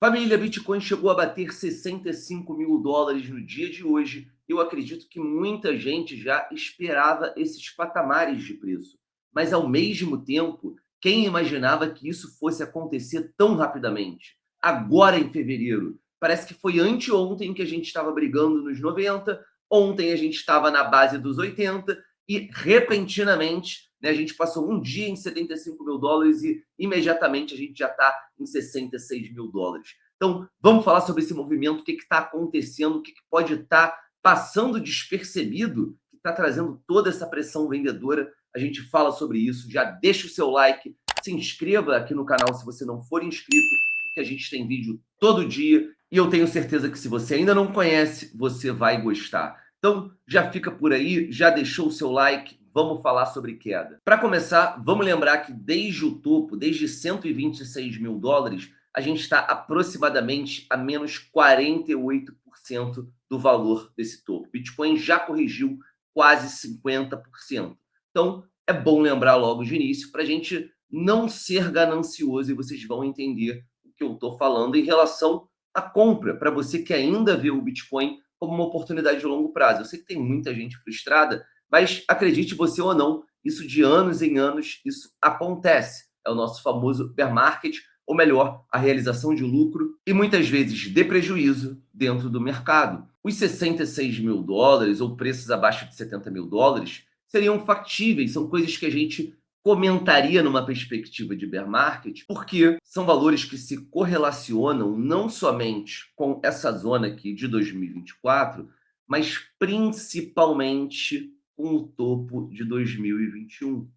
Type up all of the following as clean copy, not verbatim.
Família, Bitcoin chegou a bater 65 mil dólares no dia de hoje. Eu acredito que muita gente já esperava esses patamares de preço. Mas, ao mesmo tempo, quem imaginava que isso fosse acontecer tão rapidamente? Agora, em fevereiro. Parece que foi anteontem que a gente estava brigando nos 90, ontem a gente estava na base dos 80 e, repentinamente, né, a gente passou um dia em 75 mil dólares e, imediatamente, a gente já está em 66 mil dólares. Então, vamos falar sobre esse movimento, o que está acontecendo, o que pode estar passando despercebido, que está trazendo toda essa pressão vendedora. A gente fala sobre isso. Já deixa o seu like, se inscreva aqui no canal se você não for inscrito, porque a gente tem vídeo todo dia e eu tenho certeza que se você ainda não conhece, você vai gostar. Então, já fica por aí, já deixou o seu like, vamos falar sobre queda. Para começar, vamos lembrar que desde o topo, desde 126 mil dólares, a gente está aproximadamente a menos 48% do valor desse topo. Bitcoin já corrigiu quase 50%. Então, é bom lembrar logo de início para a gente não ser ganancioso e vocês vão entender o que eu estou falando em relação à compra, para você que ainda vê o Bitcoin como uma oportunidade de longo prazo. Eu sei que tem muita gente frustrada, mas acredite você ou não, isso de anos em anos, isso acontece. É o nosso famoso bear market, ou melhor, a realização de lucro e muitas vezes de prejuízo dentro do mercado. Os 66 mil dólares ou preços abaixo de 70 mil dólares seriam factíveis, são coisas que a gente comentaria numa perspectiva de bear market, porque são valores que se correlacionam não somente com essa zona aqui de 2024, mas principalmente com o topo de 2021.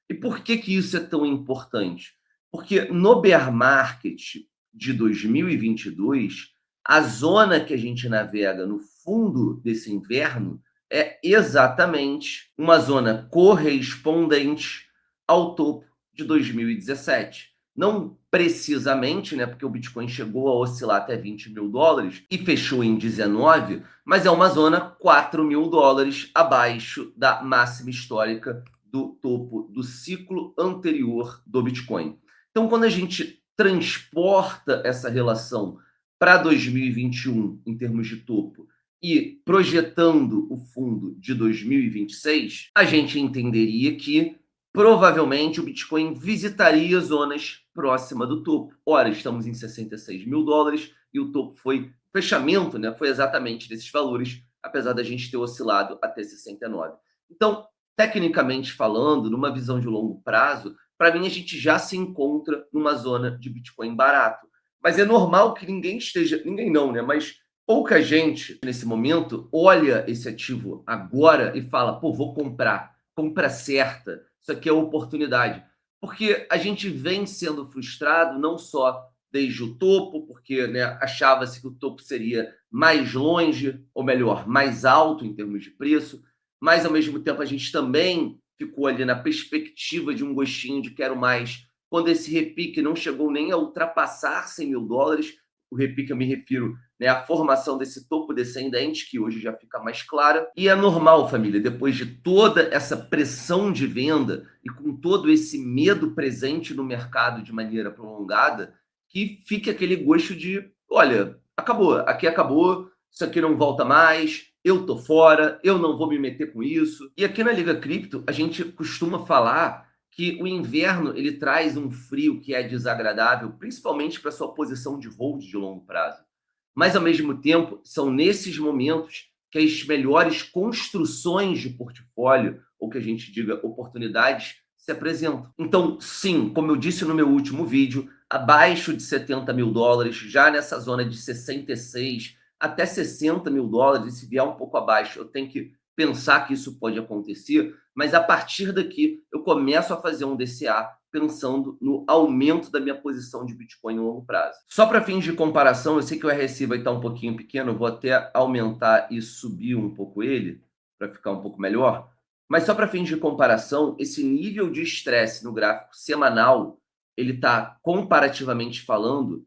E por que isso é tão importante? Porque no bear market de 2022, a zona que a gente navega no fundo desse inverno é exatamente uma zona correspondente ao topo de 2017. Não precisamente, né, porque o Bitcoin chegou a oscilar até 20 mil dólares e fechou em 19, mas é uma zona 4 mil dólares abaixo da máxima histórica do topo do ciclo anterior do Bitcoin. Então, quando a gente transporta essa relação para 2021 em termos de topo e projetando o fundo de 2026, a gente entenderia que provavelmente o Bitcoin visitaria zonas próximas do topo. Ora, estamos em 66 mil dólares e o topo foi fechamento, né? Foi exatamente desses valores, apesar da gente ter oscilado até 69. Então, tecnicamente falando, numa visão de longo prazo, para mim a gente já se encontra numa zona de Bitcoin barato. Mas é normal que ninguém esteja, ninguém não, né? Mas pouca gente nesse momento olha esse ativo agora e fala, pô, vou comprar, compra certa, isso aqui é oportunidade. Porque a gente vem sendo frustrado não só desde o topo, porque, né, achava-se que o topo seria mais longe, ou melhor, mais alto em termos de preço, mas ao mesmo tempo a gente também ficou ali na perspectiva de um gostinho de quero mais, quando esse repique não chegou nem a ultrapassar 100 mil dólares, o repique eu me refiro, né, à formação desse topo descendente, que hoje já fica mais clara, e é normal, família, depois de toda essa pressão de venda e com todo esse medo presente no mercado de maneira prolongada, que fique aquele gosto de, olha, acabou, aqui acabou, isso aqui não volta mais, eu tô fora, eu não vou me meter com isso. E aqui na Liga Cripto, a gente costuma falar que o inverno ele traz um frio que é desagradável, principalmente para sua posição de hold de longo prazo. Mas, ao mesmo tempo, são nesses momentos que as melhores construções de portfólio, ou que a gente diga oportunidades, se apresentam. Então, sim, como eu disse no meu último vídeo, abaixo de 70 mil dólares, já nessa zona de 66 até 60 mil dólares, e se vier um pouco abaixo, eu tenho que pensar que isso pode acontecer, mas a partir daqui eu começo a fazer um DCA pensando no aumento da minha posição de Bitcoin no longo prazo. Só para fins de comparação, eu sei que o RSI vai estar um pouquinho pequeno, eu vou até aumentar e subir um pouco ele, para ficar um pouco melhor, mas só para fins de comparação, esse nível de estresse no gráfico semanal, ele está, comparativamente falando,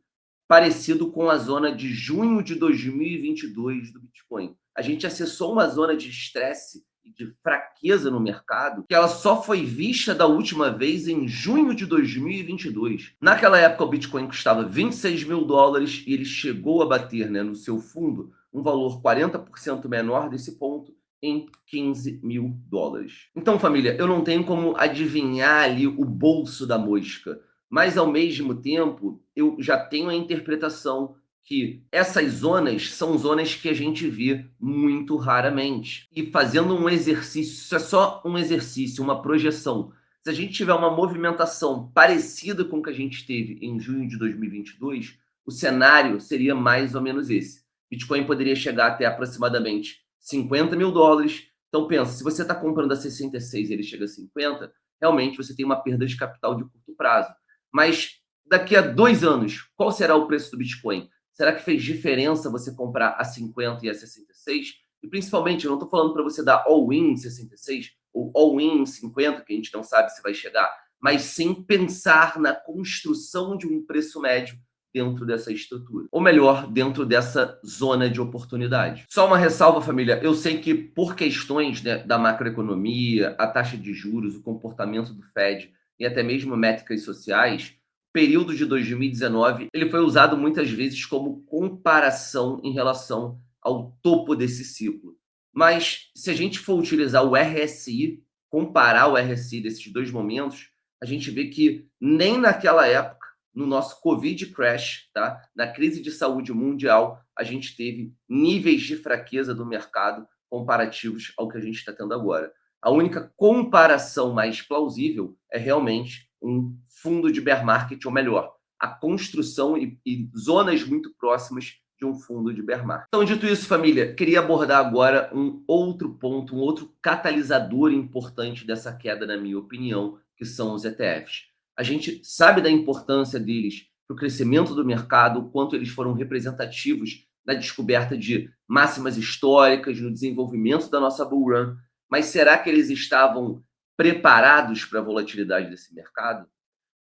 parecido com a zona de junho de 2022 do Bitcoin. A gente acessou uma zona de estresse e de fraqueza no mercado, que ela só foi vista da última vez em junho de 2022. Naquela época, o Bitcoin custava US$ 26.000 e ele chegou a bater, né, no seu fundo um valor 40% menor desse ponto, em US$ 15.000. Então, família, eu não tenho como adivinhar ali o bolso da mosca, mas ao mesmo tempo eu já tenho a interpretação que essas zonas são zonas que a gente vê muito raramente. E fazendo um exercício, isso é só um exercício, uma projeção. Se a gente tiver uma movimentação parecida com o que a gente teve em junho de 2022, o cenário seria mais ou menos esse. Bitcoin poderia chegar até aproximadamente US$ 50.000. Então pensa, se você está comprando a 66 e ele chega a 50, realmente você tem uma perda de capital de curto prazo. Mas daqui a 2 anos, qual será o preço do Bitcoin? Será que fez diferença você comprar a 50 e a 66? E principalmente, eu não estou falando para você dar all-in em 66 ou all-in em 50, que a gente não sabe se vai chegar, mas sim pensar na construção de um preço médio dentro dessa estrutura. Ou melhor, dentro dessa zona de oportunidade. Só uma ressalva, família. Eu sei que por questões, né, da macroeconomia, a taxa de juros, o comportamento do Fed e até mesmo métricas sociais, o período de 2019 ele foi usado muitas vezes como comparação em relação ao topo desse ciclo. Mas se a gente for utilizar o RSI, comparar o RSI desses dois momentos, a gente vê que nem naquela época, no nosso Covid crash, tá? Na crise de saúde mundial, a gente teve níveis de fraqueza do mercado comparativos ao que a gente está tendo agora. A única comparação mais plausível é realmente um fundo de bear market, ou melhor, a construção e zonas muito próximas de um fundo de bear market. Então, dito isso, família, queria abordar agora um outro ponto, um outro catalisador importante dessa queda, na minha opinião, que são os ETFs. A gente sabe da importância deles para o crescimento do mercado, o quanto eles foram representativos na descoberta de máximas históricas, no desenvolvimento da nossa bull run, mas será que eles estavam preparados para a volatilidade desse mercado?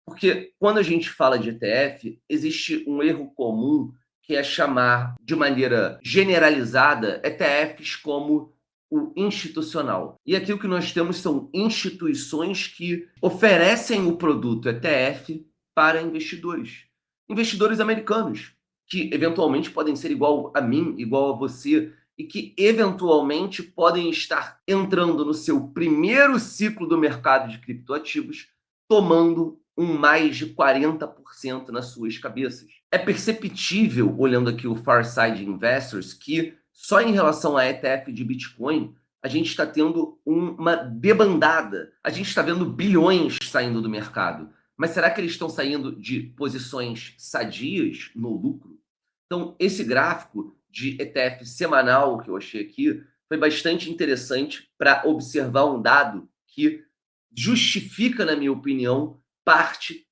Porque quando a gente fala de ETF, existe um erro comum que é chamar de maneira generalizada ETFs como o institucional. E aqui o que nós temos são instituições que oferecem o produto ETF para investidores. Investidores americanos, que eventualmente podem ser igual a mim, igual a você, e que eventualmente podem estar entrando no seu primeiro ciclo do mercado de criptoativos, tomando um mais de 40% nas suas cabeças. É perceptível, olhando aqui o Farside Investors, que só em relação a ETF de Bitcoin, a gente está tendo uma debandada. A gente está vendo bilhões saindo do mercado. Mas será que eles estão saindo de posições sadias no lucro? Então, esse gráfico de ETF semanal que eu achei aqui foi bastante interessante para observar um dado que justifica, na minha opinião, parte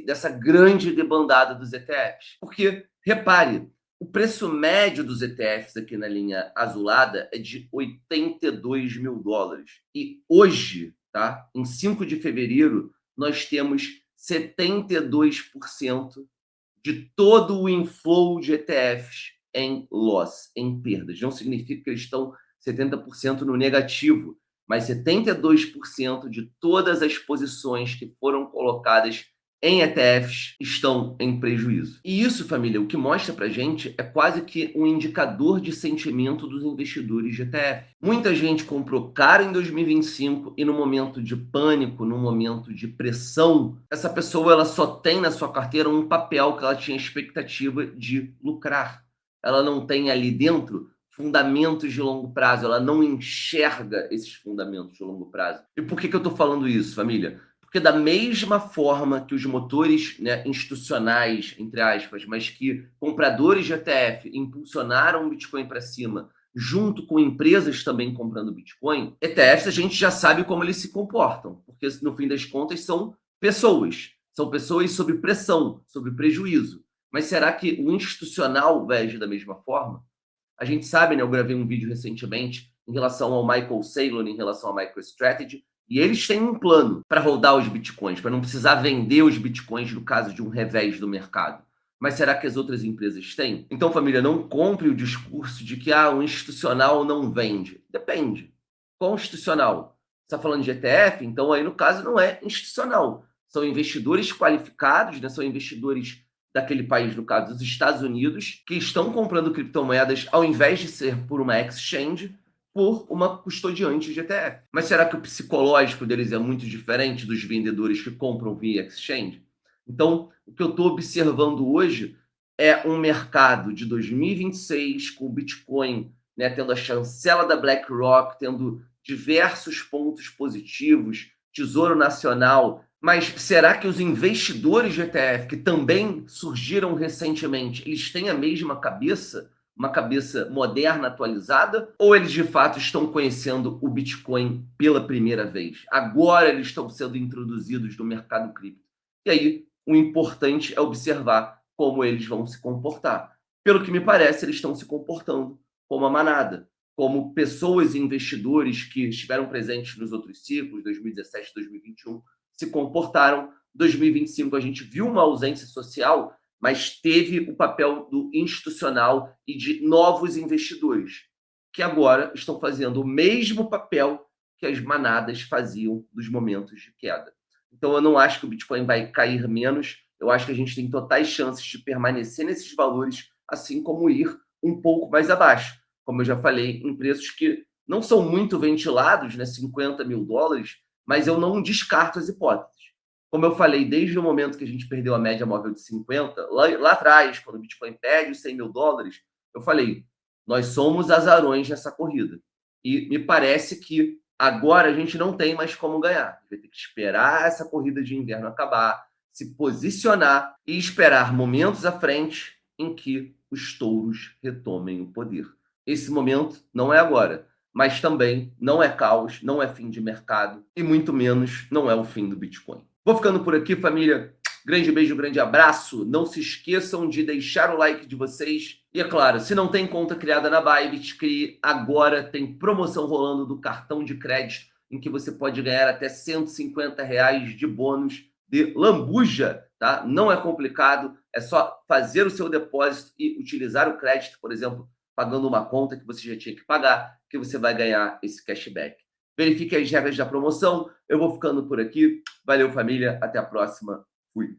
dessa grande debandada dos ETFs. Porque, repare, o preço médio dos ETFs aqui na linha azulada é de US$ 82.000. E hoje, tá, em 5 de fevereiro, nós temos 72% de todo o inflow de ETFs em loss, em perdas. Não significa que eles estão 70% no negativo, mas 72% de todas as posições que foram colocadas em ETFs estão em prejuízo. E isso, família, o que mostra pra gente é quase que um indicador de sentimento dos investidores de ETF. Muita gente comprou caro em 2025 e no momento de pânico, no momento de pressão, essa pessoa ela só tem na sua carteira um papel que ela tinha expectativa de lucrar. Ela não tem ali dentro fundamentos de longo prazo, ela não enxerga esses fundamentos de longo prazo. E por que eu estou falando isso, família? Porque da mesma forma que os motores, né, institucionais, entre aspas, mas que compradores de ETF impulsionaram o Bitcoin para cima, junto com empresas também comprando Bitcoin, ETFs a gente já sabe como eles se comportam, porque no fim das contas são pessoas sob pressão, sob prejuízo. Mas será que o institucional vai agir da mesma forma? A gente sabe, né, eu gravei um vídeo recentemente em relação ao Michael Saylor, em relação à MicroStrategy, e eles têm um plano para rodar os bitcoins, para não precisar vender os bitcoins no caso de um revés do mercado. Mas será que as outras empresas têm? Então, família, não compre o discurso de que o institucional não vende. Depende. constitucional. Você está falando de ETF, então aí no caso não é institucional. São investidores qualificados, né? São investidores daquele país, no caso dos Estados Unidos, que estão comprando criptomoedas ao invés de ser por uma exchange, por uma custodiante de ETF. Mas será que o psicológico deles é muito diferente dos vendedores que compram via exchange? Então, o que eu estou observando hoje é um mercado de 2026 com o Bitcoin, né, tendo a chancela da BlackRock, tendo diversos pontos positivos, Tesouro Nacional. Mas será que os investidores de ETF, que também surgiram recentemente, eles têm a mesma cabeça? Uma cabeça moderna, atualizada? Ou eles de fato estão conhecendo o Bitcoin pela primeira vez? Agora eles estão sendo introduzidos no mercado cripto. E aí, o importante é observar como eles vão se comportar. Pelo que me parece, eles estão se comportando como a manada, como pessoas e investidores que estiveram presentes nos outros ciclos, 2017, 2021, se comportaram. 2025 a gente viu uma ausência social, mas teve o papel do institucional e de novos investidores, que agora estão fazendo o mesmo papel que as manadas faziam nos momentos de queda. Então, eu não acho que o Bitcoin vai cair menos, eu acho que a gente tem totais chances de permanecer nesses valores, assim como ir um pouco mais abaixo. Como eu já falei, em preços que não são muito ventilados, né, 50 mil dólares, mas eu não descarto as hipóteses. Como eu falei, desde o momento que a gente perdeu a média móvel de 50, lá atrás, quando o Bitcoin perde os 100 mil dólares, eu falei, nós somos azarões nessa corrida. E me parece que agora a gente não tem mais como ganhar. A gente vai ter que esperar essa corrida de inverno acabar, se posicionar e esperar momentos à frente em que os touros retomem o poder. Esse momento não é agora, mas também não é caos, não é fim de mercado e muito menos não é o fim do Bitcoin. Vou ficando por aqui, família. Grande beijo, grande abraço. Não se esqueçam de deixar o like de vocês. E é claro, se não tem conta criada na Bybit, crie agora. Tem promoção rolando do cartão de crédito, em que você pode ganhar até R$ 150 de bônus de lambuja, tá? Não é complicado, é só fazer o seu depósito e utilizar o crédito, por exemplo, pagando uma conta que você já tinha que pagar, que você vai ganhar esse cashback. Verifique as regras da promoção. Eu vou ficando por aqui. Valeu, família. Até a próxima. Fui.